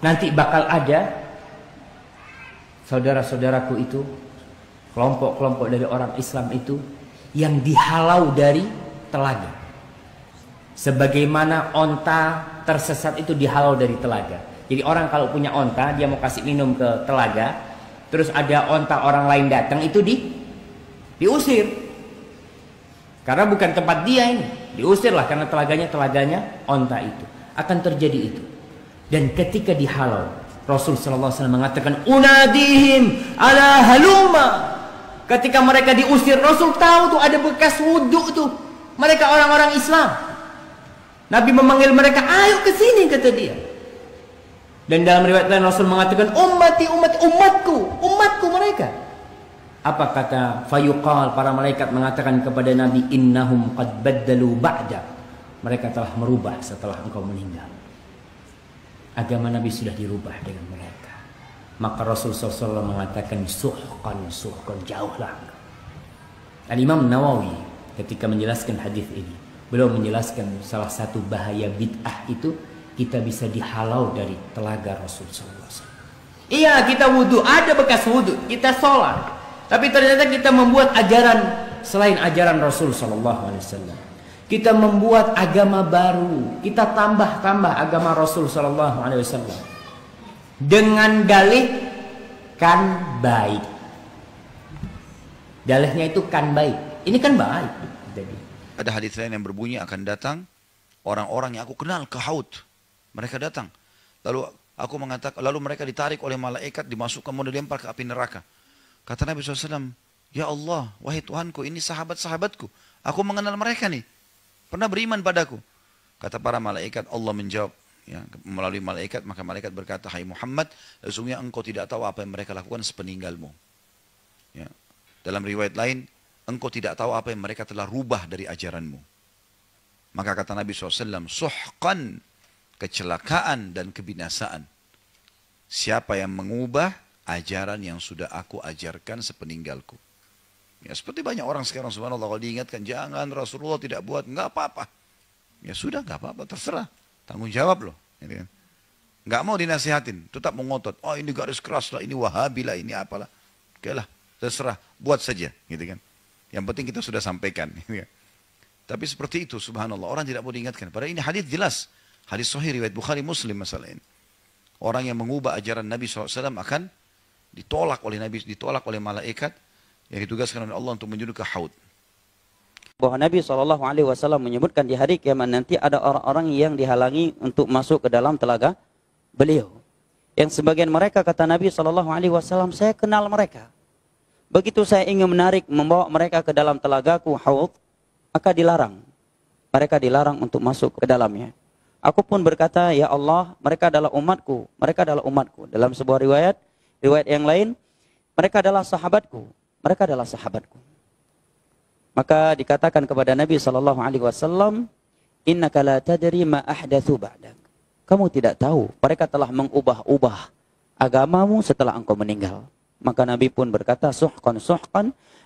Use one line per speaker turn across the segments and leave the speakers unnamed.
nanti bakal ada saudara-saudaraku itu, kelompok-kelompok dari orang Islam itu yang dihalau dari telaga. Sebagaimana onta tersesat itu dihalau dari telaga. Jadi orang kalau punya onta, dia mau kasih minum ke telaga, terus ada onta orang lain datang, itu diusir. Karena bukan tempat dia ini. Diusirlah karena telaganya onta itu. Akan terjadi itu. Dan ketika dihalau, Rasul sallallahu alaihi wasallam mengatakan, "Unadihim ala haluma." Ketika mereka diusir, Rasul tahu tuh ada bekas wudhu tuh. Mereka orang-orang Islam. Nabi memanggil mereka, "Ayo ke sini," kata dia. Dan dalam riwayat lain Rasul mengatakan, "Ummati, umatku mereka." Apa kata fayuqal, para malaikat mengatakan kepada Nabi, "Innahum qad baddalu ba'da." Mereka telah merubah setelah engkau meninggal. Agama Nabi sudah dirubah dengan mereka. Maka Rasul SAW mengatakan, suhqan, jauhlah. Al-Imam Nawawi ketika menjelaskan hadis ini, beliau menjelaskan salah satu bahaya bid'ah itu, kita bisa dihalau dari telaga Rasul SAW. Iya, kita wudhu, ada bekas wudhu, kita sholat, tapi ternyata kita membuat ajaran selain ajaran Rasul SAW. Kita membuat agama baru, kita tambah agama Rasul SAW dengan dalih kan baik. Dalihnya itu kan baik, ini kan baik. Jadi
ada hadis lain yang berbunyi, akan datang orang-orang yang aku kenal ke haud. Mereka datang. Lalu mereka ditarik oleh malaikat, dimasukkan, mau dilempar ke api neraka. Kata Nabi SAW, "Ya Allah, wahai Tuhanku, ini sahabat-sahabatku. Aku mengenal mereka nih. Pernah beriman padaku." Kata para malaikat, Allah menjawab ya, melalui malaikat, maka malaikat berkata, "Hai Muhammad, sesungguhnya engkau tidak tahu apa yang mereka lakukan sepeninggalmu." Ya. Dalam riwayat lain, engkau tidak tahu apa yang mereka telah rubah dari ajaranmu. Maka kata Nabi SAW, suhqan, kecelakaan dan kebinasaan. Siapa yang mengubah ajaran yang sudah aku ajarkan sepeninggalku. Ya, seperti banyak orang sekarang, subhanallah, kalau diingatkan, jangan, Rasulullah tidak buat, nggak apa-apa. Ya sudah, nggak apa-apa, terserah. Tanggung jawab loh. Gitu kan. Nggak mau dinasihatin, tetap mengotot. Oh, ini garis keras lah, ini wahabi lah, ini apalah. Oke lah, terserah, buat saja. Gitu kan. Yang penting kita sudah sampaikan. Gitu kan. Tapi seperti itu, subhanallah, orang tidak mau diingatkan. Padahal ini hadis jelas. Hadis sahih riwayat Bukhari Muslim masalah ini. Orang yang mengubah ajaran Nabi SAW akan ditolak oleh Nabi, ditolak oleh malaikat yang ditugaskan oleh Allah untuk menuju ke haud.
Bahwa Nabi SAW menyebutkan di hari kiamat nanti ada orang-orang yang dihalangi untuk masuk ke dalam telaga beliau. Yang sebagian mereka, kata Nabi SAW, saya kenal mereka. Begitu saya ingin menarik, membawa mereka ke dalam telagaku haud, maka dilarang. Mereka dilarang untuk masuk ke dalamnya. Aku pun berkata, ya Allah, mereka adalah umatku. Mereka adalah umatku. Dalam sebuah riwayat yang lain, mereka adalah sahabatku. Mereka adalah sahabatku. Maka dikatakan kepada Nabi SAW, innaka la tadri ma ahdatsu ba'dak. Kamu tidak tahu, mereka telah mengubah-ubah agamamu setelah engkau meninggal. Maka Nabi pun berkata, suhqan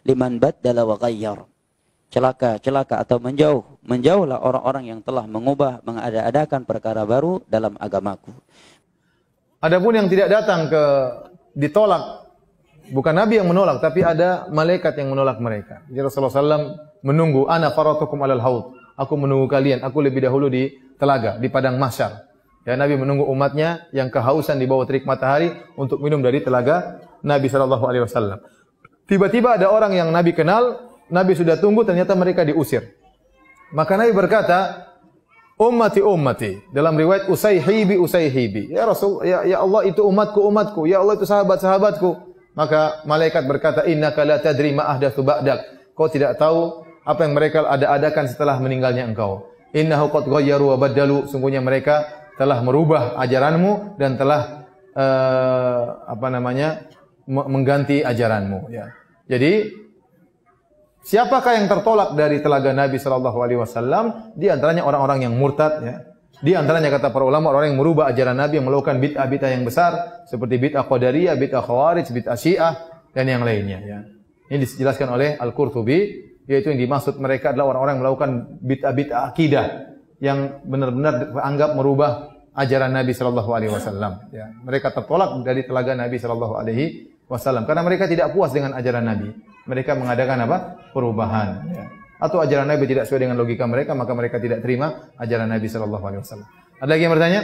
liman baddala wa ghayyar. Celaka atau menjauhlah orang-orang yang telah mengubah, mengada-adakan perkara baru dalam agamaku.
Adapun yang tidak datang ditolak, bukan Nabi yang menolak, tapi ada malaikat yang menolak mereka. Jadi Rasulullah SAW menunggu, ana faratukum alal haud. Aku menunggu kalian, aku lebih dahulu di telaga, di padang mahsyar. Ya, Nabi menunggu umatnya yang kehausan di bawah terik matahari untuk minum dari telaga Nabi SAW. Tiba-tiba ada orang yang Nabi kenal, Nabi sudah tunggu, ternyata mereka diusir. Maka Nabi berkata, ummati. Dalam riwayat usayhibi. Ya Rasul, ya Allah itu umatku. Ya Allah itu sahabat-sahabatku. Maka malaikat berkata, innaka la tadri ma ahdatsu ba'dak. Kau tidak tahu apa yang mereka ada-adakan setelah meninggalnya engkau. Innahu qad ghayyaru wa baddalu. Sungguhnya mereka telah merubah ajaranmu dan telah mengganti ajaranmu. Ya. Jadi siapakah yang tertolak dari telaga Nabi SAW? Di antaranya orang-orang yang murtad. Ya. Di antaranya kata para ulama, orang yang merubah ajaran Nabi, yang melakukan bid'ah-bid'ah yang besar seperti bid'ah Qadariyah, bid'ah Khawarij, bid'ah Syiah dan yang lainnya. Ya. Ini dijelaskan oleh Al-Qurtubi, yaitu yang dimaksud mereka adalah orang-orang yang melakukan bid'ah-bid'ah akidah yang benar-benar anggap merubah ajaran Nabi Shallallahu Alaihi Wasallam. Ya, mereka tertolak dari telaga Nabi Shallallahu Alaihi Wasallam karena mereka tidak puas dengan ajaran Nabi. Mereka mengadakan apa? Perubahan. Ya. Atau ajaran Nabi tidak sesuai dengan logika mereka, maka mereka tidak terima ajaran Nabi Shallallahu Alaihi Wasallam. Ada lagi yang bertanya?